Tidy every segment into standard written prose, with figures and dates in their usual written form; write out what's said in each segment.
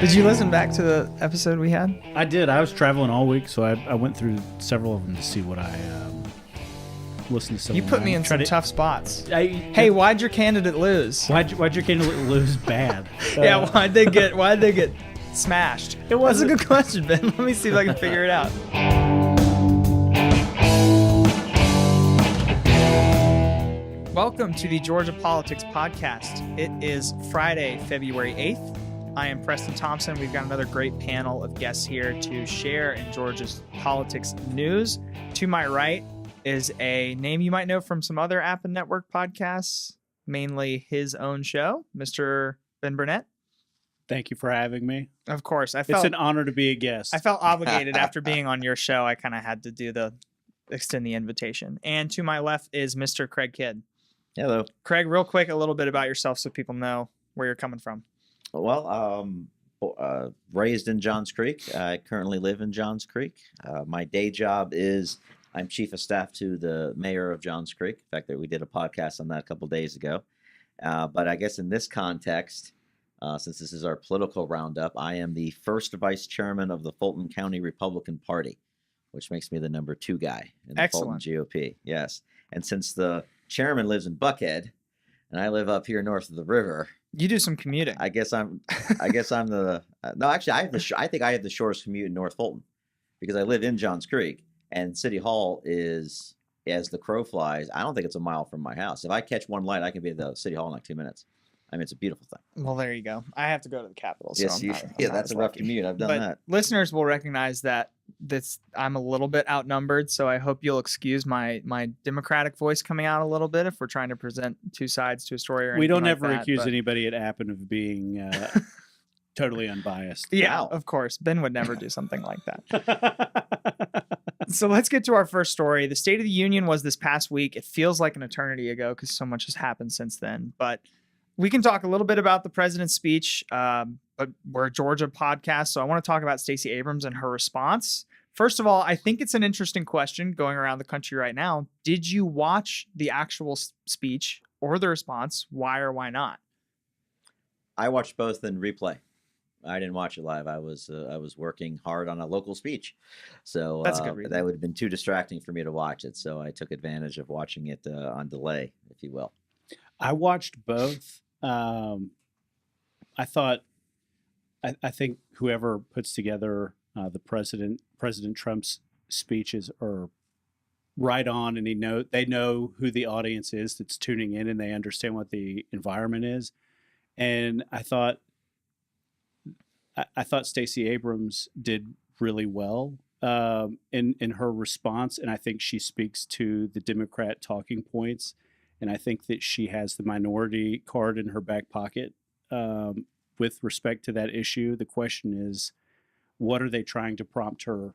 Did you listen back to the episode we had? I did. I was traveling all week, so I went through several of them to see what I listened to. You put me in some tough spots. Hey, why'd your candidate lose? Why'd your candidate lose bad? Yeah, why'd they get smashed? That's a good question, Ben. Let me see if I can figure it out. Welcome to the Georgia Politics Podcast. It is Friday, February 8th. I am Preston Thompson. We've got another great panel of guests here to share in Georgia's politics news. To my right is a name you might know from some other App and Network podcasts, mainly his own show, Mr. Ben Burnett. Thank you for having me. Of course. It's an honor to be a guest. I felt obligated after being on your show. I kind of had to extend the invitation. And to my left is Mr. Craig Kidd. Hello. Craig, real quick, a little bit about yourself so people know where you're coming from. Well, raised in Johns Creek. I currently live in Johns Creek. My day job is I'm chief of staff to the mayor of Johns Creek. In fact, we did a podcast on that a couple days ago. But I guess in this context, since this is our political roundup, I am the first vice chairman of the Fulton County Republican Party, which makes me the number 2 guy in the Fulton GOP. Yes. And since the chairman lives in Buckhead, and I live up here north of the river. You do some commuting. I guess I'm the no. Actually, I think I have the shortest commute in North Fulton because I live in Johns Creek, and City Hall is, as the crow flies, I don't think it's a mile from my house. If I catch one light, I can be at the City Hall in like 2 minutes. I mean, it's a beautiful thing. Well, there you go. I have to go to the Capitol. So Yes, that's a rough commute. I've done that. Listeners will recognize that I'm a little bit outnumbered, so I hope you'll excuse my Democratic voice coming out a little bit if we're trying to present two sides to a story. Or we don't like ever that, accuse anybody at Appen of being totally unbiased. Yeah, Wow. Of course. Ben would never do something like that. So let's get to our first story. The State of the Union was this past week. It feels like an eternity ago because so much has happened since then. But we can talk a little bit about the president's speech, but we're a Georgia podcast, so I want to talk about Stacey Abrams and her response. First of all, I think it's an interesting question going around the country right now. Did you watch the actual speech or the response? Why or why not? I watched both in replay. I didn't watch it live. I was working hard on a local speech, so that's a good reason. That would have been too distracting for me to watch it. So I took advantage of watching it on delay, if you will. I watched both. I think whoever puts together the President Trump's speeches are right on, and they know who the audience is that's tuning in, and they understand what the environment is. And I thought Stacey Abrams did really well in her response, and I think she speaks to the Democrat talking points. And I think that she has the minority card in her back pocket with respect to that issue. The question is, what are they trying to prompt her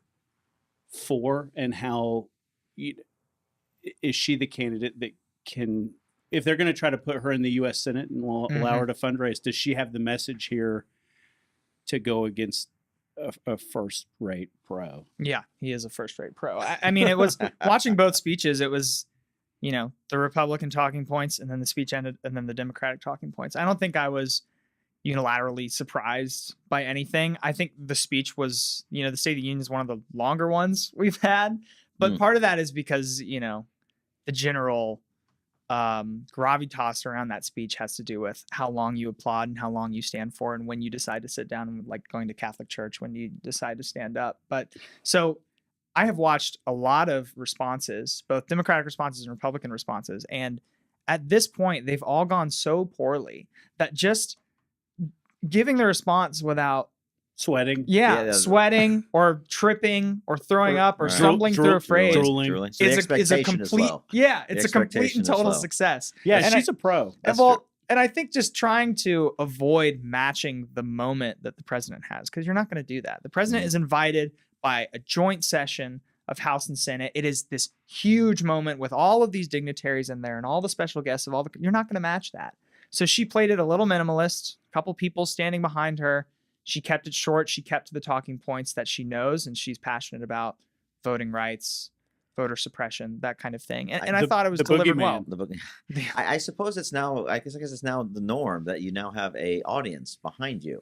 for, and how is she the candidate that can, if they're going to try to put her in the U.S. Senate and allow her to fundraise, does she have the message here to go against a first-rate pro? Yeah, he is a first-rate pro. I mean, it was watching both speeches. It was, the Republican talking points, and then the speech ended, and then the Democratic talking points. I don't think I was unilaterally surprised by anything. I think the speech was, the State of the Union is one of the longer ones we've had, but part of that is because, the general gravitas around that speech has to do with how long you applaud and how long you stand for, and when you decide to sit down, and like going to Catholic church, when you decide to stand up. But so I have watched a lot of responses, both Democratic responses and Republican responses. And at this point, they've all gone so poorly that just giving the response without sweating, sweating or tripping or throwing up or stumbling through a phrase drooling. So is a complete, it's a complete and total success. Yeah, and she's a pro. And I think just trying to avoid matching the moment that the president has, because you're not going to do that. The president is invited by a joint session of House and Senate. It is this huge moment with all of these dignitaries in there and all the special guests of you're not going to match that. So she played it a little minimalist, a couple people standing behind her. She kept it short. She kept to the talking points that she knows and she's passionate about: voting rights, voter suppression, that kind of thing. And I thought it was delivered well. I suppose it's now, I guess it's now the norm that you now have a audience behind you.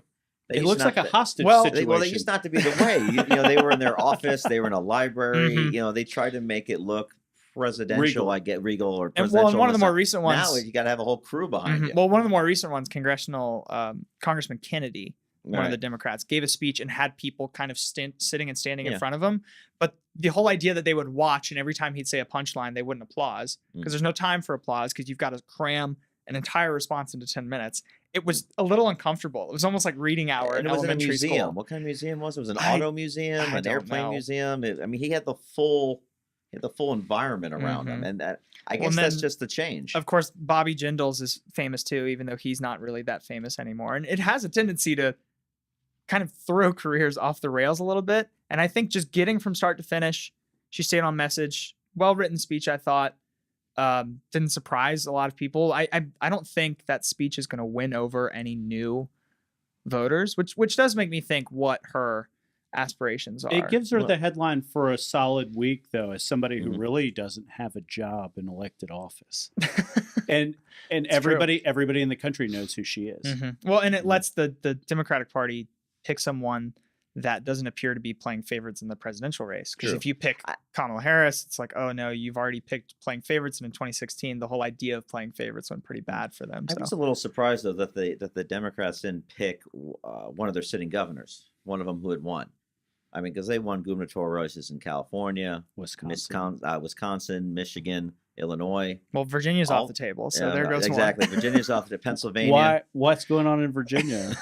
They It used looks not like a to- hostage well, situation. Well, they used not to be the way. They were in their office. They were in a library. Mhm. They tried to make it look presidential. Regal. I get regal or And presidential. well, and one of the more side. recent Now ones. you got to have a whole crew behind Mhm. you. Well, one of the more recent ones, Congressman Kennedy, one of the Right. Democrats, gave a speech and had people kind of sitting and standing Yeah. in front of him. But the whole idea that they would watch and every time he'd say a punchline, they wouldn't applause because there's no time for applause because you've got to cram an entire response into 10 minutes. It was a little uncomfortable. It was almost like reading hour in And it was in a elementary museum. school. What kind of museum was it? It was an I- auto museum, I an don't airplane know. museum. He had the full environment around him, and I Well, guess and that's then, just the change. Of course, Bobby Jindals is famous too, even though he's not really that famous anymore. And it has a tendency to kind of throw careers off the rails a little bit. And I think just getting from start to finish, she stayed on message. Well-written speech, I thought. Didn't surprise a lot of people. I don't think that speech is going to win over any new voters, which does make me think what her aspirations are. It gives her Well- the headline for a solid week, though, as somebody who Mhm. really doesn't have a job in elected office, and It's everybody in the country knows who she is. Mhm. Well, and it Mhm. lets the Democratic Party pick someone that doesn't appear to be playing favorites in the presidential race. Because True. if you pick I- Kamala Harris, it's like, oh no, you've already picked playing favorites, and in 2016, the whole idea of playing favorites went pretty bad for them. I So was a little surprised though that the Democrats didn't pick one of their sitting governors, one of them who had won. I mean, because they won gubernatorial races in California, Wisconsin, Michigan, Illinois. well, Virginia's all- off the table, so Yeah, there goes exactly. one. Virginia's off to Pennsylvania. Why? What's going on in Virginia?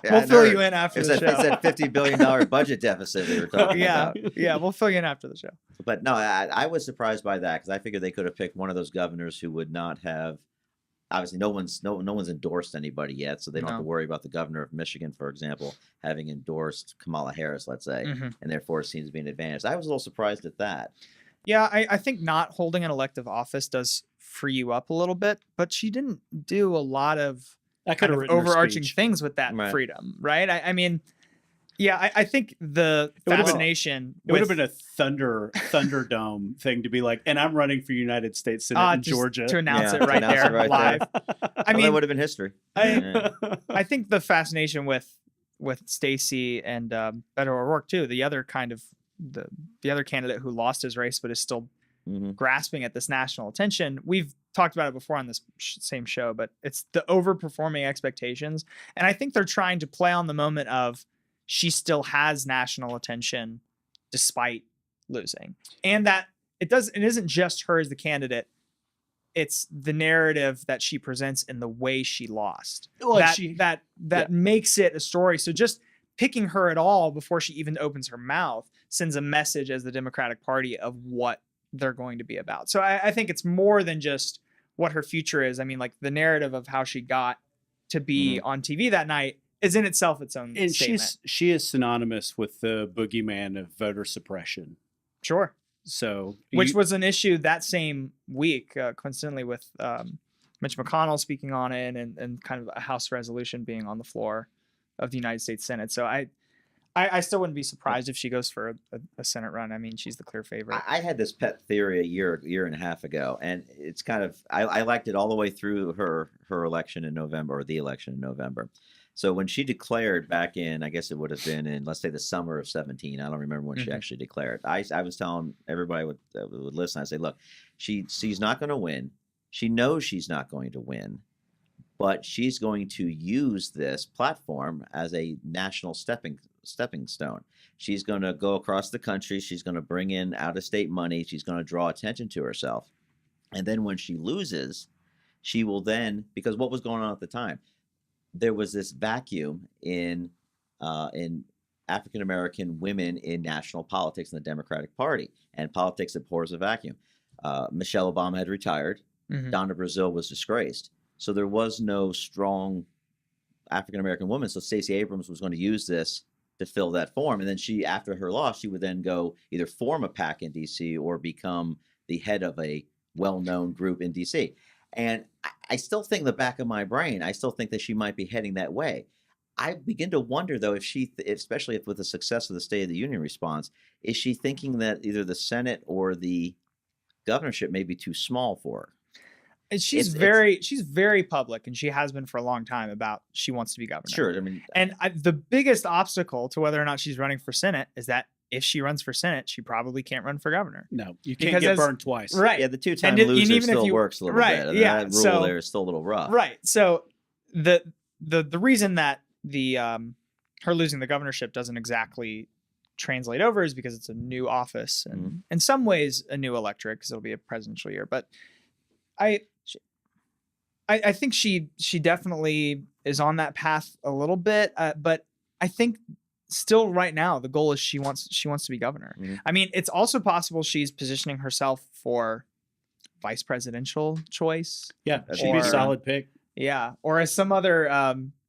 Yeah, We'll I fill know. you in after It's the that, it's show. that $50 billion budget deficit they were talking Yeah, about. yeah, we'll fill you in after the show. But no, I was surprised by that because I figured they could have picked one of those governors who would not have. Obviously, no one's endorsed anybody yet, so they don't have No. to worry about the governor of Michigan, for example, having endorsed Kamala Harris, let's say, Mhm. and therefore it seems to be an advantage. I was a little surprised at that. Yeah, I think not holding an elective office does free you up a little bit, but she didn't do a lot of I could kind have of written her overarching speech. things with that Right. freedom, right? I mean, yeah, I think the It would've been- fascination It would have with- been a Thunderdome thing to be like, and I'm running for United States Senate in just Georgia. to announce Yeah, it to right announce there it right live. there. I Well, mean, that would have been history. Yeah. I think the fascination with Stacey and Beto O'Rourke too, the other kind of the other candidate who lost his race but is still Mhm. grasping at this national attention. We've talked about it before on this same show, but it's the overperforming expectations. And I think they're trying to play on the moment of she still has national attention despite losing. And that it isn't just her as the candidate. It's the narrative that she presents in the way she lost. Well, that makes it a story. So just picking her at all before she even opens her mouth sends a message as the Democratic Party of what they're going to be about. So I think it's more than just what her future is. I mean, like the narrative of how she got to be on TV that night is in itself its own and statement. she is synonymous with the boogeyman of voter suppression. Sure. So, Which was an issue that same week, coincidentally with Mitch McConnell speaking on it and kind of a House resolution being on the floor of the United States Senate. So I still wouldn't be surprised if she goes for a Senate run. I mean, she's the clear favorite. I had this pet theory a year and a half ago, and it's kind of I liked it all the way through her election in November, or the election in November. So when she declared back in, I guess it would have been in, let's say, the summer of 17. I don't remember when she actually declared. I was telling everybody would listen. I say, look, she's not going to win. She knows she's not going to win, but she's going to use this platform as a national stepping stone. She's going to go across the country. She's going to bring in out-of-state money. She's going to draw attention to herself. And then when she loses, she will then, because what was going on at the time? There was this vacuum in African American women in national politics in the Democratic Party, and politics abhors a vacuum. Michelle Obama had retired. Mhm. Donna Brazile was disgraced. So there was no strong African American woman. So Stacey Abrams was going to use this to fill that form. And then she, after her loss, she would then go either form a PAC in DC or become the head of a well-known group in DC. And I still think in the back of my brain, I still think that she might be heading that way. I begin to wonder, though, if she, especially if with the success of the State of the Union response, is she thinking that either the Senate or the governorship may be too small for her? And she's very public, and she has been for a long time about she wants to be governor. Sure, I mean, And the biggest obstacle to whether or not she's running for Senate is that if she runs for Senate, she probably can't run for governor. No, you can't Because get as- burned twice. Right. yeah, the two-time and loser even if still you- works a little right, bit. And yeah, that rule so- there is still a little rough. Right. So the reason that the her losing the governorship doesn't exactly translate over is because it's a new office and in some ways a new electorate because it'll be a presidential year. But I think she definitely is on that path a little bit. But I think still right now the goal is she wants to be governor. Mhm. I mean, it's also possible she's positioning herself for vice presidential choice. Yeah, That'd she'd be a Or- solid pick. Yeah, or as some other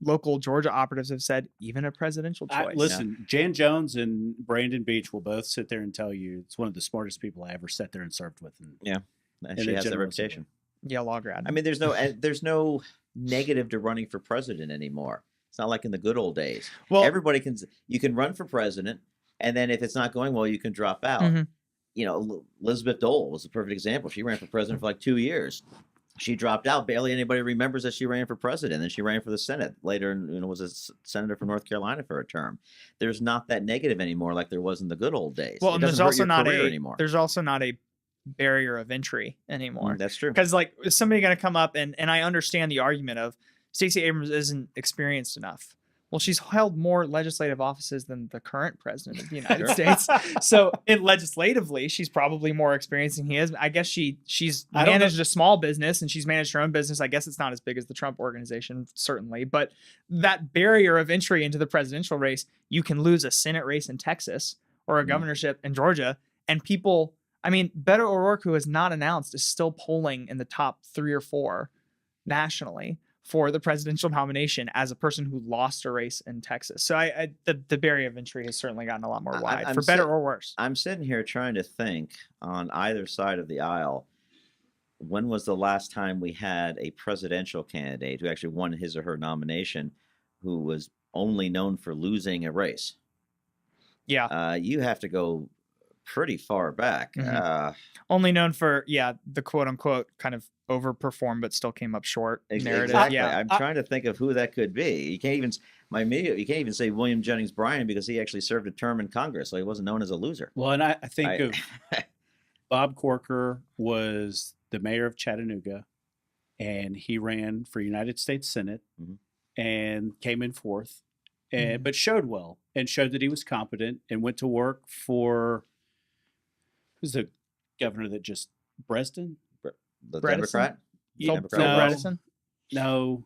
local Georgia operatives have said, even a presidential choice. Listen, Jan Jones and Brandon Beach will both sit there and tell you it's one of the smartest people I ever sat there and served with. And And in she a has that general reputation. Yeah, law grad. I mean, there's no negative to running for president anymore. It's not like in the good old days. well, Everybody you can run for president, and then if it's not going well, you can drop out. Mhm. You know, Elizabeth Dole was a perfect example. She ran for president for like 2 years. She dropped out. Barely anybody remembers that she ran for president. Then she ran for the Senate later, and was a senator from North Carolina for a term. There's not that negative anymore like there was in the good old days. well, It and there's doesn't hurt also your not career anymore. there's also not a barrier of entry anymore. That's true. Because like, is somebody going to come up and I understand the argument of Stacey Abrams isn't experienced enough. Well, she's held more legislative offices than the current president of the United Sure. States. So, legislatively, she's probably more experienced than he is. I guess she's I don't managed a small business and she's managed her own business. I guess it's not as big as the Trump organization, certainly. But that barrier of entry into the presidential race, you can lose a Senate race in Texas or a Mhm. governorship in Georgia, and people. I mean, Beto O'Rourke, who has not announced, is still polling in the top 3 or 4 nationally for the presidential nomination as a person who lost a race in Texas. So the barrier of entry has certainly gotten a lot more wide, I'm for better sa- or worse. I'm sitting here trying to think on either side of the aisle. When was the last time we had a presidential candidate who actually won his or her nomination who was only known for losing a race? Yeah. You have to go pretty far back. Mhm. Only known for, the quote unquote kind of overperformed but still came up short narrative. Exactly. Yeah. I'm trying to think of who that could be. You can't even you can't even say William Jennings Bryan because he actually served a term in Congress, so he wasn't known as a loser. well, and I think I- of Bob Corker was the mayor of Chattanooga, and he ran for United States Senate Mhm. and came in fourth, Mhm. but showed well and showed that he was competent and went to work for who's the governor that just Preston? The Bredesen? Democrat. Phil Democrat. No. Bredesen? No,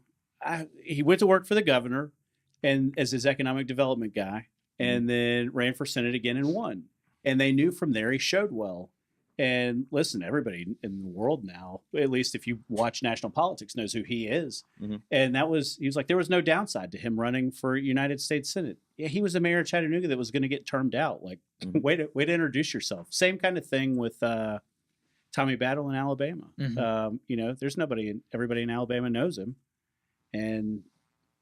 he went to work for the governor and as his economic development guy, and then ran for Senate again and won. And they knew from there he showed well. And listen, everybody in the world now, at least if you watch national politics, knows who he is. Mhm. And he was like, there was no downside to him running for United States Senate. Yeah, he was the mayor of Chattanooga that was going to get termed out. Like, Mhm. way to introduce yourself. Same kind of thing with Tommy Battle in Alabama. Mhm. There's everybody in Alabama knows him. And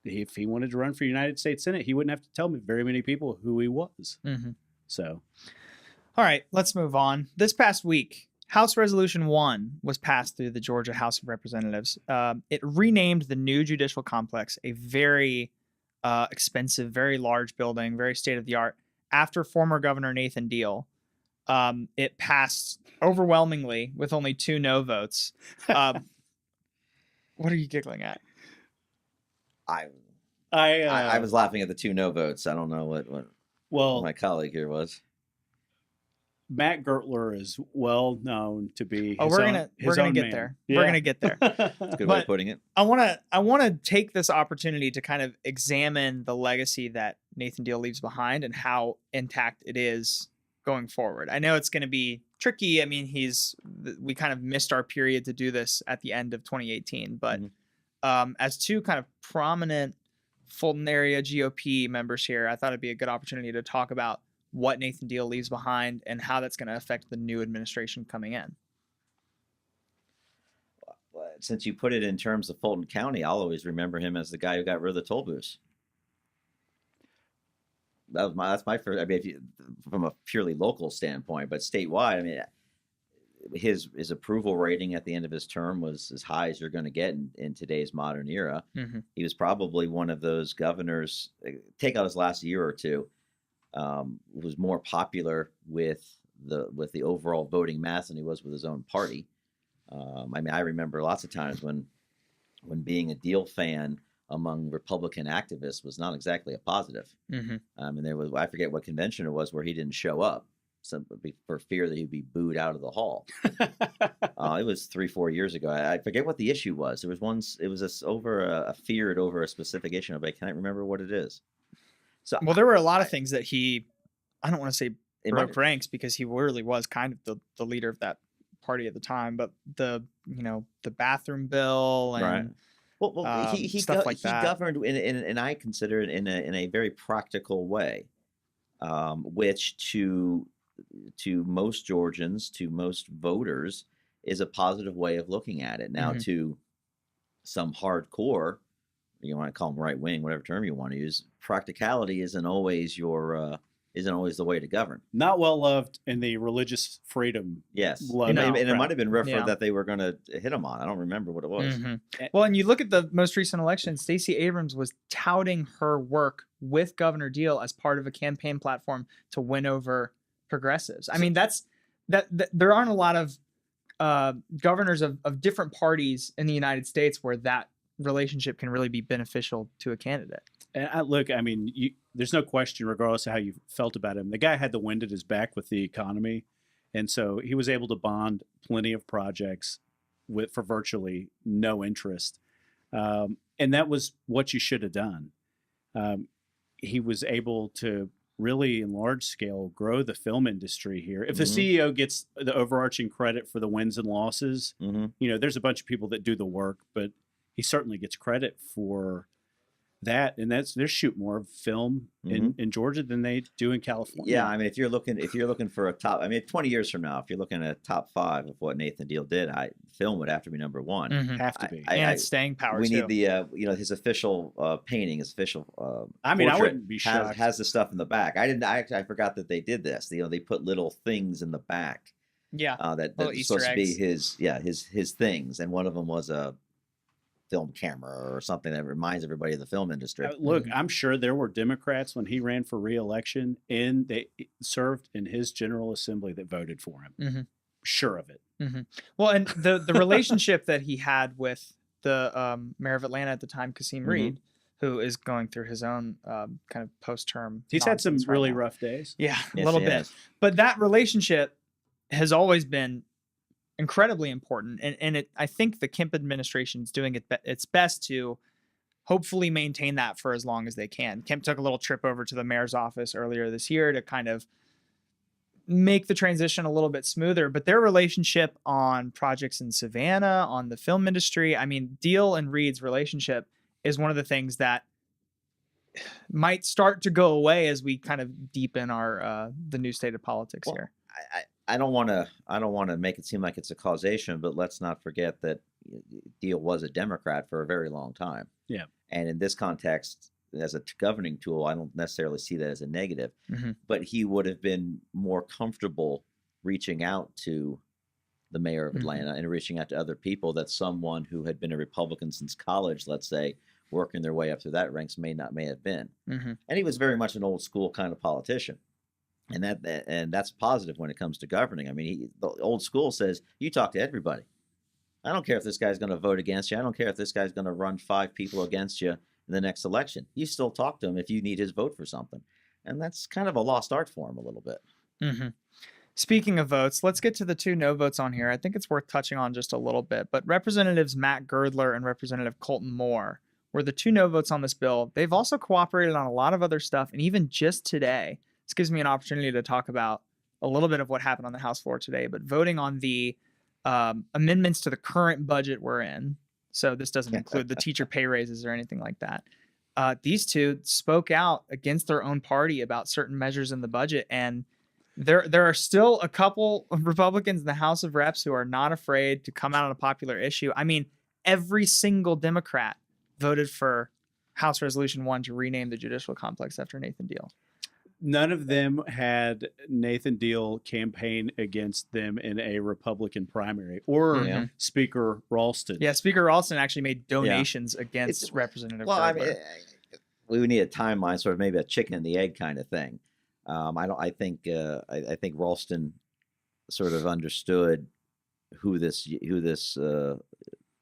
if he wanted to run for United States Senate, he wouldn't have to tell me very many people who he was. Mhm. So All right, let's move on. This past week, House Resolution 1 was passed through the Georgia House of Representatives. It renamed the new judicial complex a very expensive, very large building, very state-of-the-art, after former Governor Nathan Deal. It passed overwhelmingly with only 2 no votes. What are you giggling at? I was laughing at the 2 no votes. I don't know what well, my colleague here was. Matt Gertler is well known to be. Oh, his we're own- gonna his get own man. there. Yeah. We're gonna get there. That's a good way But- of putting it. I want to take this opportunity to kind of examine the legacy that Nathan Deal leaves behind and how intact it is going forward. I know it's going to be tricky. I mean, we kind of missed our period to do this at the end of 2018, but as 2 kind of prominent Fulton area GOP members here, I thought it'd be a good opportunity to talk about what Nathan Deal leaves behind and how that's going to affect the new administration coming in. Since you put it in terms of Fulton County, I'll always remember him as the guy who got rid of the toll booths. That's my first. I mean, from a purely local standpoint, but statewide, I mean, his approval rating at the end of his term was as high as you're going to get in today's modern era. He was probably one of those governors, take out his last year or two, was more popular with the overall voting mass than he was with his own party. I mean, I remember lots of times when being a Deal fan among Republican activists was not exactly a positive. And there was, I forget what convention it was where he didn't show up, for fear that he'd be booed out of the hall. It was 3-4 years ago. I forget what the issue was. There was one. It was over a feared over a specific issue, but I can't remember what it is. So, well, there were a lot of things that he, I don't want to say broke ranks, because he really was kind of the leader of that party at the time. But the bathroom bill and right. Well, he governed and I consider it in a very practical way, which to most Georgians, to most voters, is a positive way of looking at it. Now, to some hardcore, you want to call them right wing, whatever term you want to use, practicality isn't always the way to govern. Not well loved in the religious freedom. Yes, and it might have been referred that they were going to hit him on. I don't remember what it was. Well, and you look at the most recent election, Stacey Abrams was touting her work with Governor Deal as part of a campaign platform to win over progressives. I mean, that there aren't a lot of governors of different parties in the United States where that relationship can really be beneficial to a candidate. And look, I mean, there's no question, regardless of how you felt about him, the guy had the wind at his back with the economy, and so he was able to bond plenty of projects for virtually no interest, and that was what you should have done. He was able to really, in large scale, grow the film industry here. If the CEO gets the overarching credit for the wins and losses, there's a bunch of people that do the work, but he certainly gets credit for that, and they shoot more film in Georgia than they do in California. Yeah, I mean, if you're looking for a top, I mean, 20 years from now, if you're looking at top 5 of what Nathan Deal did, film would have to be number 1. Have to be, and it's staying power. We need the his official painting, his official. I mean, I wouldn't be shocked. Has the stuff in the back. I forgot that they did this. They put little things in the back. Yeah, that's supposed to be his things, and one of them was a film camera or something that reminds everybody of the film industry. Look, I'm sure there were Democrats when he ran for re-election and they served in his General Assembly that voted for him. Sure of it. Well, and the relationship that he had with the mayor of Atlanta at the time, Kasim Reed, who is going through his own kind of post-term. He's had some really rough days. Yeah, a little bit. But that relationship has always been incredibly important, and I think the Kemp administration is doing its best to hopefully maintain that for as long as they can. Kemp took a little trip over to the mayor's office earlier this year to kind of make the transition a little bit smoother, but their relationship on projects in Savannah, on the film industry, I mean, Deal and Reed's relationship is one of the things that might start to go away as we kind of deepen our the new state of politics here. I don't want to make it seem like it's a causation, but let's not forget that Deal was a Democrat for a very long time. Yeah. And in this context, as a governing tool, I don't necessarily see that as a negative. But he would have been more comfortable reaching out to the mayor of Atlanta and reaching out to other people that someone who had been a Republican since college, let's say, working their way up through that ranks may have been. And he was very much an old school kind of politician. And that's positive when it comes to governing. I mean, the old school says you talk to everybody. I don't care if this guy's going to vote against you. I don't care if this guy's going to run 5 people against you in the next election. You still talk to him if you need his vote for something. And that's kind of a lost art for him a little bit. Speaking of votes, let's get to the 2 no votes on here. I think it's worth touching on just a little bit. But Representatives Matt Girdler and Representative Colton Moore were the 2 no votes on this bill. They've also cooperated on a lot of other stuff. And even just today, this gives me an opportunity to talk about a little bit of what happened on the House floor today, but voting on the amendments to the current budget we're in. So this doesn't include the teacher pay raises or anything like that. These 2 spoke out against their own party about certain measures in the budget. And there are still a couple of Republicans in the House of Reps who are not afraid to come out on a popular issue. I mean, every single Democrat voted for House Resolution 1 to rename the judicial complex after Nathan Deal. none of them had Nathan Deal campaign against them in a Republican primary or Yeah. Speaker Ralston. Yeah, Speaker Ralston actually made donations against It's- Representative Well, I mean, Girdler. we would need a timeline, sort of maybe a chicken and the egg kind of thing. I think Ralston sort of understood who this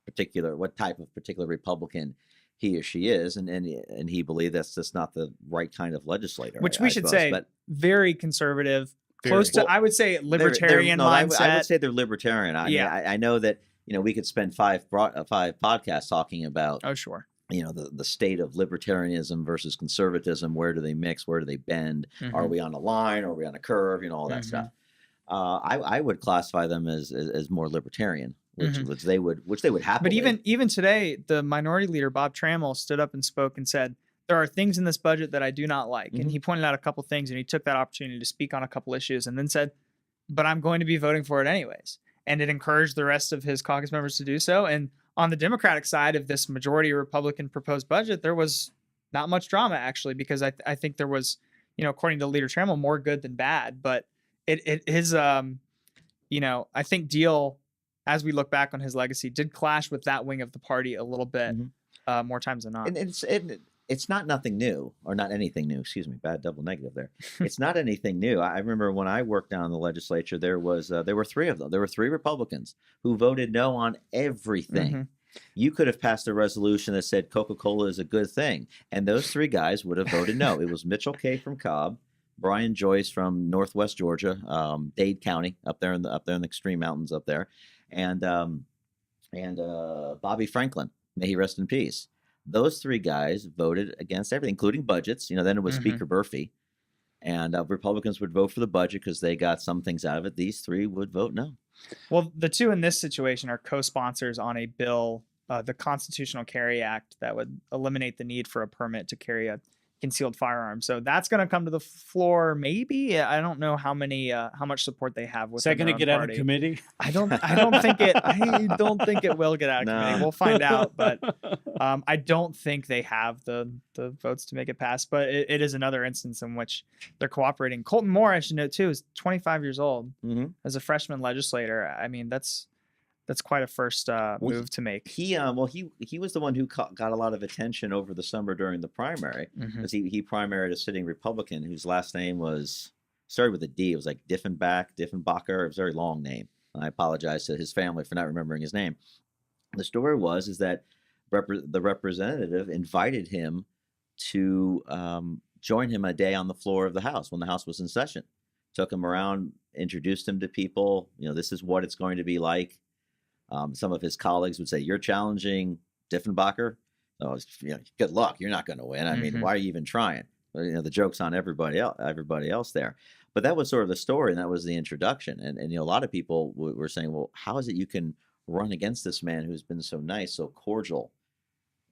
particular, what type of particular Republican he or she is, and he believed that's just not the right kind of legislator. Which I we should suppose. say, But very conservative, Very. close to, Well, I would say, they're- libertarian no, I mindset. would say they're libertarian. Yeah. I know that we could spend five podcasts talking about Oh, sure. the state of libertarianism versus conservatism. Where do they mix? Where do they bend? Are Mhm. we on a line? Are we on a curve? All that Mhm. stuff. I would classify them as more libertarian, which Mhm. which they would happily. But even today, the minority leader, Bob Trammell, stood up and spoke and said, there are things in this budget that I do not like. And Mhm. he pointed out a couple things, and he took that opportunity to speak on a couple issues and then said, but I'm going to be voting for it anyways. And it encouraged the rest of his caucus members to do so. And on the Democratic side of this majority Republican proposed budget, there was not much drama, actually, because I think there was, according to Leader Trammell, more good than bad. But it is, I think Deal, as we look back on his legacy, did clash with that wing of the party a little bit more times than not. And it's not nothing new, or not anything new. Excuse me, bad double negative there. It's not anything new. I remember when I worked down in the legislature, there were three of them. There were three Republicans who voted no on everything. Mhm. You could have passed a resolution that said Coca-Cola is a good thing, and those three guys would have voted no. It was Mitchell Kay from Cobb, Brian Joyce from Northwest Georgia, Dade County, up there in the extreme mountains up there, and Bobby Franklin, may he rest in peace. Those three guys voted against everything, including budgets. Then it was Mhm. Speaker Murphy, and Republicans would vote for the budget because they got some things out of it. These three would vote no. Well, the two in this situation are co-sponsors on a bill, the Constitutional Carry Act, that would eliminate the need for a permit to carry a concealed firearm. So that's going to come to the floor. Maybe. I don't know how much support they have with. Is that going to get out of committee? I don't think it will get out of No. committee. We'll find out, but I don't think they have the votes to make it pass. But it is another instance in which they're cooperating. Colton Moore, I should note too, is 25 years old as a freshman legislator. I mean, that's quite a first move to make. He was the one who got a lot of attention over the summer during the primary, because he primaried a sitting Republican whose last name started with a D. It was like Diffenbach. It was a very long name. And I apologize to his family for not remembering his name. The story is that the representative invited him to join him a day on the floor of the House when the House was in session. Took him around, introduced him to people. This is what it's going to be like. Some of his colleagues would say, "You're challenging Diffenbacher. Oh, good luck. You're not going to win. I mean, why are you even trying?" But, the joke's on everybody else there. But that was sort of the story, and that was the introduction. And a lot of people were saying, "Well, how is it you can run against this man who's been so nice, so cordial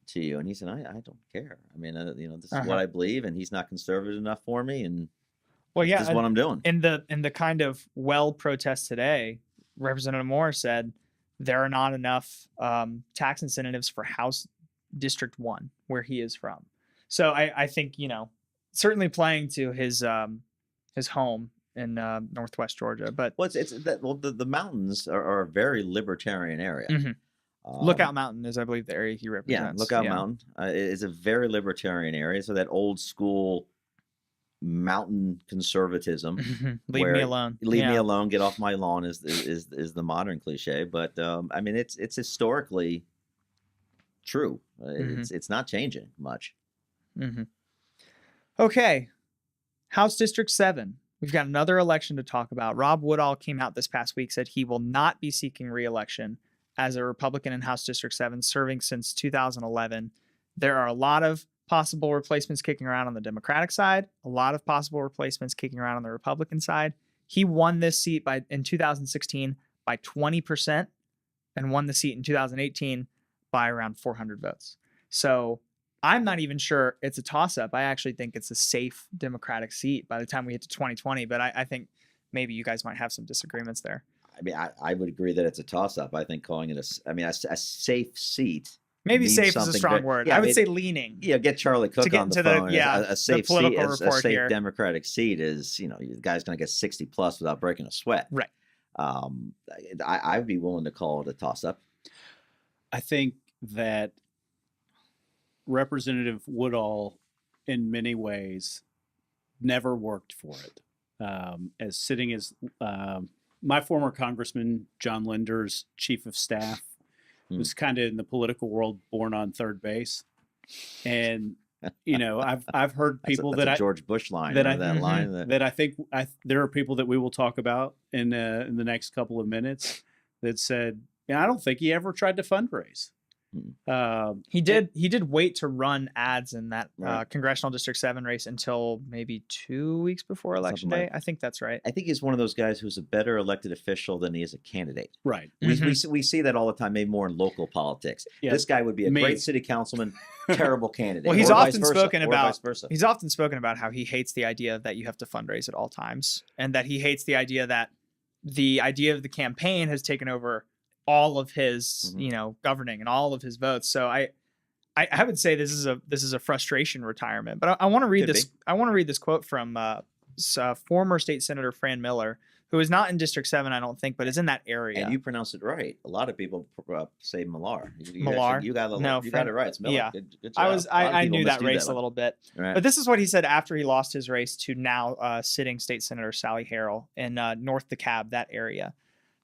to you?" And he said, "I don't care. I mean, this is what I believe, and he's not conservative enough for me, and this is what I'm doing." In the kind of protest today, Representative Moore said there are not enough tax incentives for House District 1, where he is from. So I think, certainly playing to his home in Northwest Georgia. But the mountains are a very libertarian area. Lookout Mountain is, I believe, the area he represents. Yeah, Lookout Mountain is a very libertarian area. So that old school mountain conservatism. Leave me alone. Leave me alone. Get off my lawn is the modern cliche. But I mean, it's historically true. It's not changing much. Okay, House District 7. We've got another election to talk about. Rob Woodall came out this past week, said he will not be seeking re-election as a Republican in House District 7, serving since 2011. There are a lot of possible replacements kicking around on the Democratic side, a lot of possible replacements kicking around on the Republican side. He won this seat in 2016 by 20% and won the seat in 2018 by around 400 votes. So I'm not even sure it's a toss-up. I actually think it's a safe Democratic seat by the time we get to 2020, but I think maybe you guys might have some disagreements there. I mean, I would agree that it's a toss-up. I think calling it a safe seat Maybe means safe is a something strong very- word. Yeah, I would mean, say leaning. get Charlie Cook get on the into the- phone. yeah, a safe seat, political a report safe here. Democratic seat is, the guy's going to get 60 plus without breaking a sweat. Right. I'd be willing to call it a toss up. I think that Representative Woodall, in many ways, never worked for it. As sitting as my former Congressman John Linder's chief of staff, was kind of in the political world, born on third base, and I've heard people that's that a George Bush line. that Remember I- that line. that I think there are people that we will talk about in the next couple of minutes that said, I don't think he ever tried to fundraise. He did wait to run ads in that Right. congressional District 7 race until maybe 2 weeks before election Something day. like- I think that's right. I think he's one of those guys who's a better elected official than he is a candidate. Right. We see that all the time, maybe more in local politics. Yeah. This guy would be a Me. great city councilman, terrible candidate. Well, he's or vice often versa, spoken or about- vice versa. He's often spoken about how he hates the idea that you have to fundraise at all times, and that he hates the idea of the campaign has taken over all of his, governing and all of his votes. So I would say this is a frustration retirement. But I want to read Could this. be. I want to read this quote from former State Senator Fran Miller, who is not in District 7, I don't think, but is in that area. And you pronounced it right. A lot of people say Millar. Millar? You got No, it right. It's Miller. yeah. Good job. I A lot of people knew that misdo race a one. little bit. Right. But this is what he said after he lost his race to now sitting State Senator Sally Harrell in North DeKalb, that area.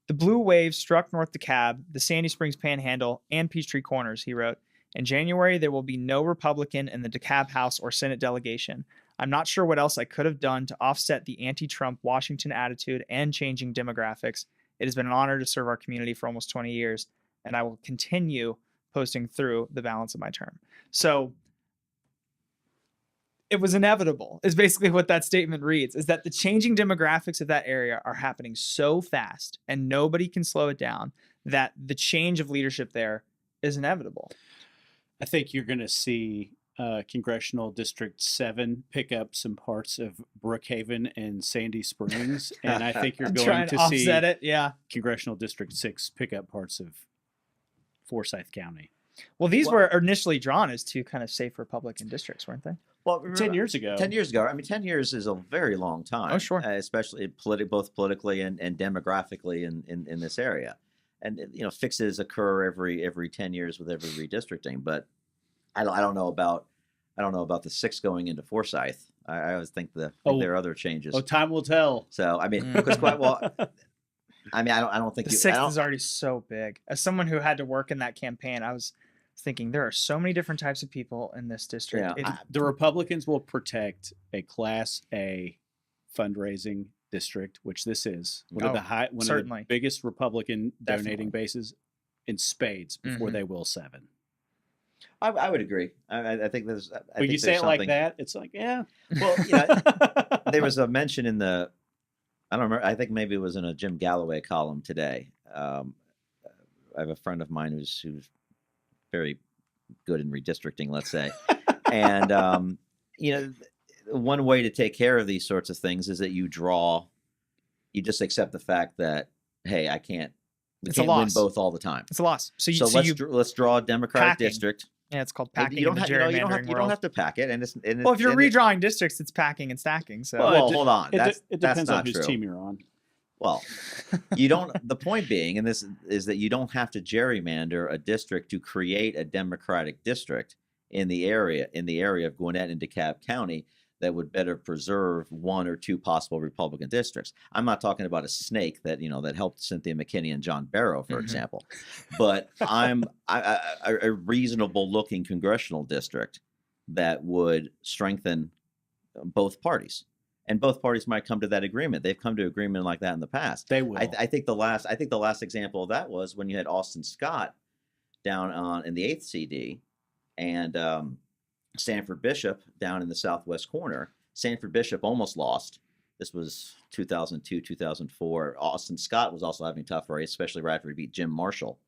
The blue wave struck North DeKalb, the Sandy Springs Panhandle, and Peachtree Corners, he wrote. In January, there will be no Republican in the DeKalb House or Senate delegation. I'm not sure what else I could have done to offset the anti-Trump Washington attitude and changing demographics. It has been an honor to serve our community for almost 20 years, and I will continue posting through the balance of my term. So it was inevitable, is basically what that statement reads, is that the changing demographics of that area are happening so fast and nobody can slow it down that the change of leadership there is inevitable. I think you're going to see Congressional District 7 pick up some parts of Brookhaven and Sandy Springs, and I think you're going Trying to to see offset it, yeah. Congressional District 6 pick up parts of Forsyth County. Well, these were initially drawn as two kind of safe Republican districts, weren't they? Well, 10 years ago. 10 years ago. I mean, 10 years is a very long time. Oh, sure. Especially both politically and demographically in this area. And fixes occur every 10 years with every redistricting. But I don't know about the 6 going into Forsyth. I always think there are other changes. Oh, time will tell. So I mean, because quite well. I mean, I don't think The 6th is already so big. As someone who had to work in that campaign, I was thinking there are so many different types of people in this district. Yeah. The Republicans will protect a Class A fundraising district, which this is one of the certainly. biggest Republican Definitely. donating bases in spades before Mhm. they will 7. I would agree. I think there's. When you say it like that, it's like, yeah. Well, there was a mention in the. I don't remember. I think maybe it was in a Jim Galloway column today. I have a friend of mine who's very good in redistricting, let's say, and one way to take care of these sorts of things is that you just accept the fact that, hey, we can't win both all the time. It's a loss. Let's draw a Democratic packing. district. Yeah, it's called And packing you in don't the have, gerrymandering you don't have to pack it. And well, if you're redrawing districts, it's packing and stacking. So Well, hold on. It That's depends not on whose true. team you're on. Well, you don't. The point being, and this is that you don't have to gerrymander a district to create a Democratic district in the area of Gwinnett and DeKalb County that would better preserve one or two possible Republican districts. I'm not talking about a snake that helped Cynthia McKinney and John Barrow, for example, but I'm a reasonable looking congressional district that would strengthen both parties. And both parties might come to that agreement. They've come to agreement like that in the past. They will. I think the last example of that was when you had Austin Scott down in the 8th CD, and Sanford Bishop down in the southwest corner. Sanford Bishop almost lost. This was 2002, 2004. Austin Scott was also having a tough race, especially right after he beat Jim Marshall,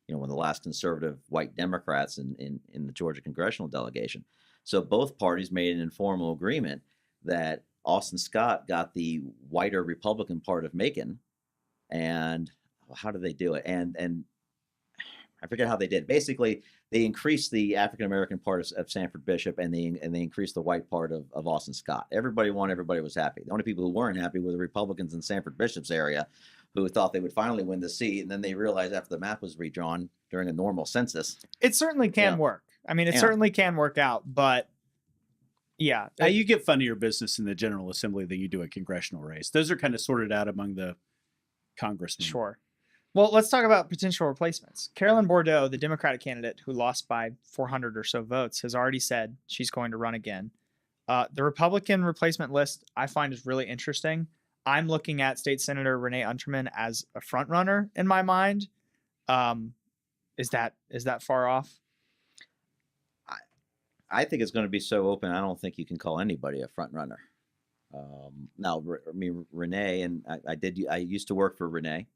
one of the last conservative white Democrats in the Georgia congressional delegation. So both parties made an informal agreement that Austin Scott got the whiter Republican part of Macon, and how did they do it? And I forget how they did. Basically, they increased the African American part of Sanford Bishop, and they increased the white part of Austin Scott. Everybody won. Everybody was happy. The only people who weren't happy were the Republicans in Sanford Bishop's area, who thought they would finally win the seat, and then they realized after the map was redrawn during a normal census. It certainly can work. I mean, it certainly can work out, but yeah. You get funnier business in the General Assembly than you do a congressional race. Those are kind of sorted out among the congressmen. Sure. Well, let's talk about potential replacements. Carolyn Bordeaux, the Democratic candidate who lost by 400 or so votes, has already said she's going to run again. The Republican replacement list I find is really interesting. I'm looking at State Senator Renee Unterman as a front runner in my mind. Is that far off? I think it's going to be so open. I don't think you can call anybody a front runner. Now, I mean, Renee, and I used to work for Renee.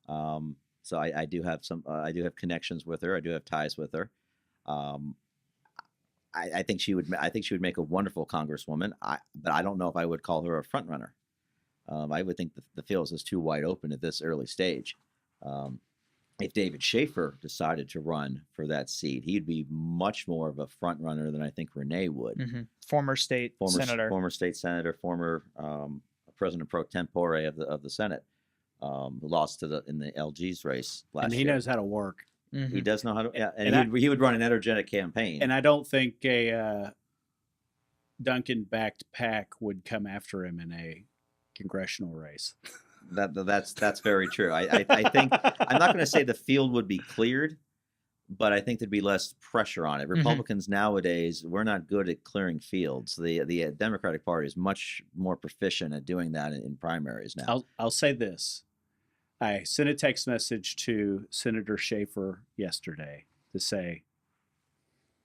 So I do have I do have connections with her. I do have ties with her. I think she would make a wonderful congresswoman. But I don't know if I would call her a front runner. I would think the field is too wide open at this early stage. If David Schaefer decided to run for that seat, he'd be much more of a front runner than I think Renee would. Mm-hmm. Former state senator, former president pro tempore of the Senate. Who lost in the LG's race last year. And he knows how to work. Mm-hmm. He does know how to. Yeah, and he would run an energetic campaign. And I don't think a Duncan-backed PAC would come after him in a congressional race. That's very true. I think I'm not going to say the field would be cleared, but I think there'd be less pressure on it. Republicans nowadays, we're not good at clearing fields. The Democratic Party is much more proficient at doing that in primaries now. I'll say this. I sent a text message to Senator Schaefer yesterday to say,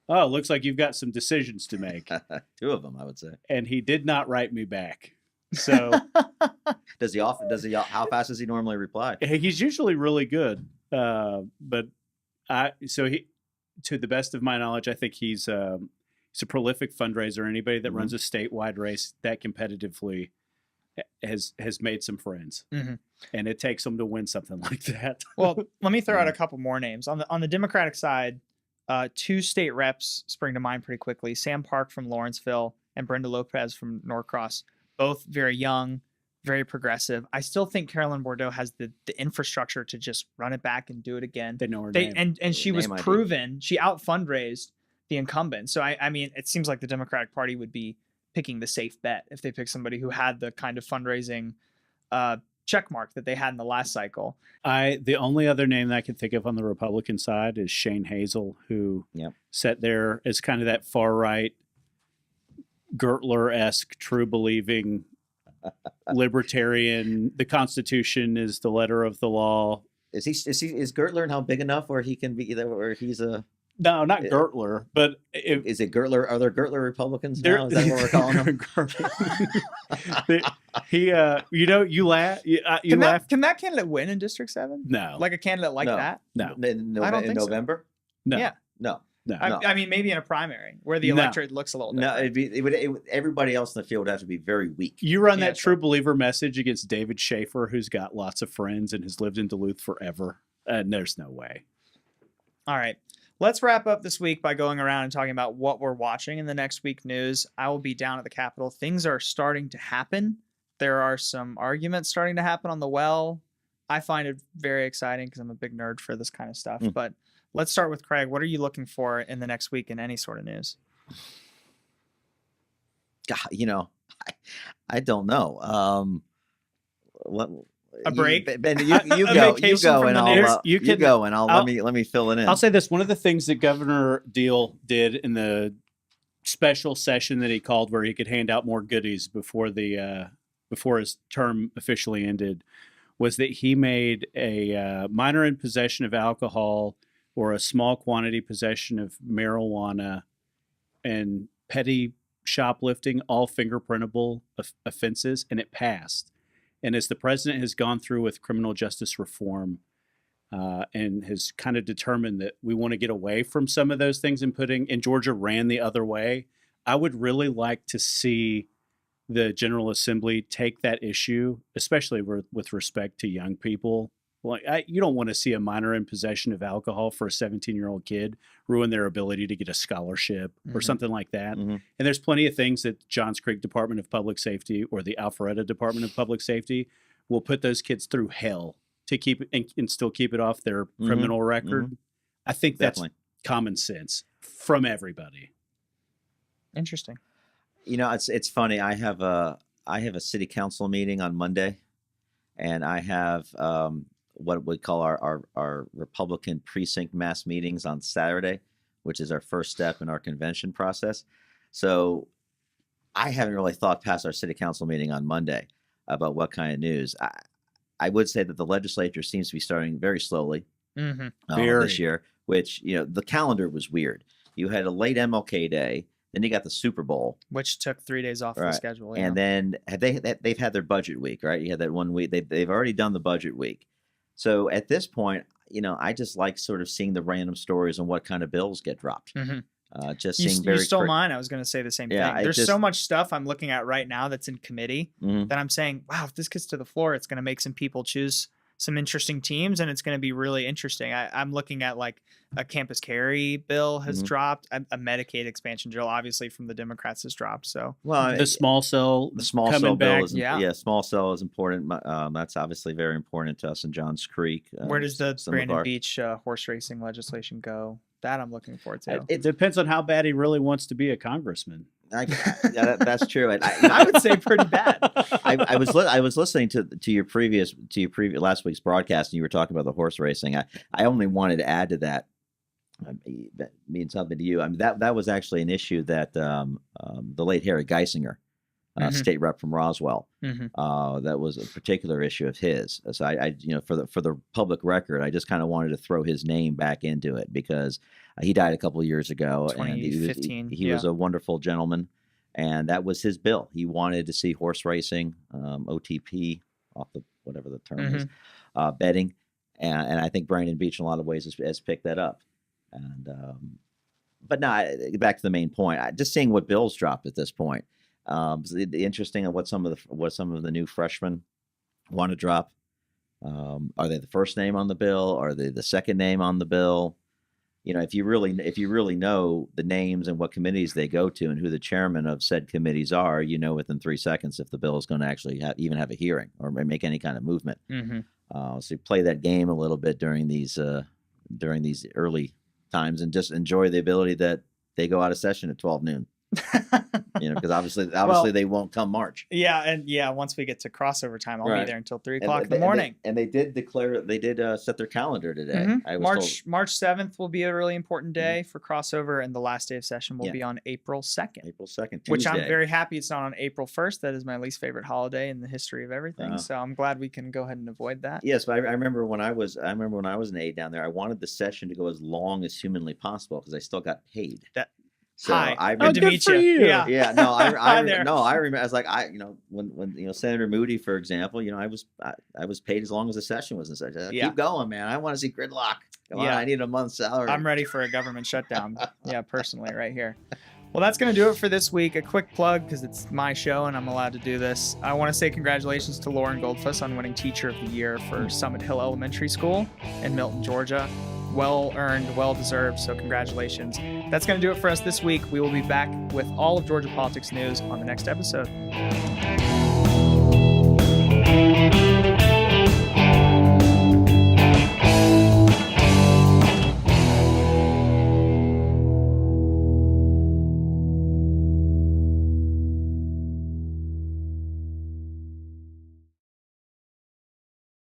"Oh, looks like you've got some decisions to make." 2 of them, I would say. And he did not write me back. So does he? How fast does he normally reply? He's usually really good, but to the best of my knowledge, I think he's a prolific fundraiser. Anybody that runs a statewide race that competitively has made some friends, and it takes them to win something like that. Well, let me throw out a couple more names on the Democratic side. 2 state reps spring to mind pretty quickly: Sam Park from Lawrenceville and Brenda Lopez from Norcross. Both very young, very progressive. I still think Carolyn Bordeaux has the infrastructure to just run it back and do it again. They know her name. And she was proven. She out fundraised the incumbent. So I mean, it seems like the Democratic Party would be picking the safe bet if they pick somebody who had the kind of fundraising check mark that they had in the last cycle. The only other name that I can think of on the Republican side is Shane Hazel, who sat there as kind of that far right, Gertler-esque, true believing libertarian. The Constitution is the letter of the law. Is Gertler now big enough where he can be where he's a No, not Gertler, but is it Gertler? Are there Gertler Republicans now? Is that what we're calling them? You laugh. Can that candidate win in District 7? No, like a candidate like that? No, I don't think November. So. No, yeah, no. I mean, maybe in a primary where the electorate looks a little different. No, everybody else in the field would have to be very weak. You run that true believer message against David Schaefer, who's got lots of friends and has lived in Duluth forever. There's no way. All right. Let's wrap up this week by going around and talking about what we're watching in the next week news. I will be down at the Capitol. Things are starting to happen. There are some arguments starting to happen on the well. I find it very exciting because I'm a big nerd for this kind of stuff. But let's start with Craig. What are you looking for in the next week in any sort of news? God, I don't know. A break? Ben, you go, and I'll let me fill it in. I'll say this: one of the things that Governor Deal did in the special session that he called, where he could hand out more goodies before his term officially ended, was that he made a minor in possession of alcohol or a small quantity possession of marijuana and petty shoplifting all fingerprintable offenses, and it passed. And as the president has gone through with criminal justice reform and has kind of determined that we want to get away from some of those things and Georgia ran the other way, I would really like to see the General Assembly take that issue, especially with respect to young people, Like, you don't want to see a minor in possession of alcohol for a 17-year-old kid ruin their ability to get a scholarship or something like that. Mhm. And there's plenty of things that Johns Creek Department of Public Safety or the Alpharetta Department of Public Safety will put those kids through hell to keep and still keep it off their criminal record. I think that's Definitely. common sense from everybody. Interesting. You know, it's funny. I have a city council meeting on Monday, and I have what we call our Republican precinct mass meetings on Saturday, which is our first step in our convention process. So I haven't really thought past our city council meeting on Monday about what kind of news. I would say that the legislature seems to be starting very slowly this year, which, you know, the calendar was weird. You had a late MLK Day, then you got the Super Bowl, which took 3 days off the schedule. and then they've had their budget week, right? You had that 1 week. They've already done the budget week. So at this point, you know, I just like sort of seeing the random stories on what kind of bills get dropped. Just seeing you stole mine. I was going to say the same thing. There's so much stuff I'm looking at right now that's in committee that I'm saying, wow, if this gets to the floor, it's going to make some people choose some interesting teams, and it's going to be really interesting. I'm looking at like a campus carry bill has dropped, a Medicaid expansion bill, obviously from the Democrats, has dropped. So the small cell bill back. is small cell is important. That's obviously very important to us in Johns Creek. Where does the Brandon Beach horse racing legislation go? That I'm looking forward to. It depends on how bad he really wants to be a congressman. That's true. I would say pretty bad. I was listening to your previous last week's broadcast, and you were talking about the horse racing. I only wanted to add to that. Mean something to you. I mean, that was actually an issue that the late Harry Geisinger, state rep from Roswell, that was a particular issue of his. So I you know, for the public record, I just kind of wanted to throw his name back into it because he died a couple of years ago, and he was a wonderful gentleman, and that was his bill. He wanted to see horse racing, OTP, off the whatever the term is, betting, and I think Brandon Beach in a lot of ways has picked that up. And but now back to the main point. Just seeing what bills dropped at this point. The interesting of what some of the new freshmen want to drop. Are they the first name on the bill? Are they the second name on the bill? You know, if you really know the names and what committees they go to and who the chairman of said committees are, you know within 3 seconds if the bill is going to actually even have a hearing or make any kind of movement. So you play that game a little bit during these early times and just enjoy the ability that they go out of session at 12 noon. You know, because obviously they won't come March. Once we get to crossover time, I'll be there until 3 o'clock in the morning. And they did set their calendar today. March 7th will be a really important day for crossover, and the last day of session will be on April 2nd. April 2nd, Tuesday. Which I'm very happy it's not on April 1st. That is my least favorite holiday in the history of everything. So I'm glad we can go ahead and avoid that. Yes, but I remember when I was an aide down there, I wanted the session to go as long as humanly possible because I still got paid. So Hi, good to meet you. Yeah. No, I remember. I was like, when Senator Moody, for example, I was paid as long as the session was in session. Keep going, man. I want to see gridlock. Come on, I need a month's salary. I'm ready for a government shutdown. Personally, right here. Well, that's going to do it for this week. A quick plug because it's my show and I'm allowed to do this. I want to say congratulations to Lauren Goldfuss on winning Teacher of the Year for Summit Hill Elementary School in Milton, Georgia. Well earned, well deserved. So congratulations. That's going to do it for us this week. We will be back with all of Georgia politics news on the next episode.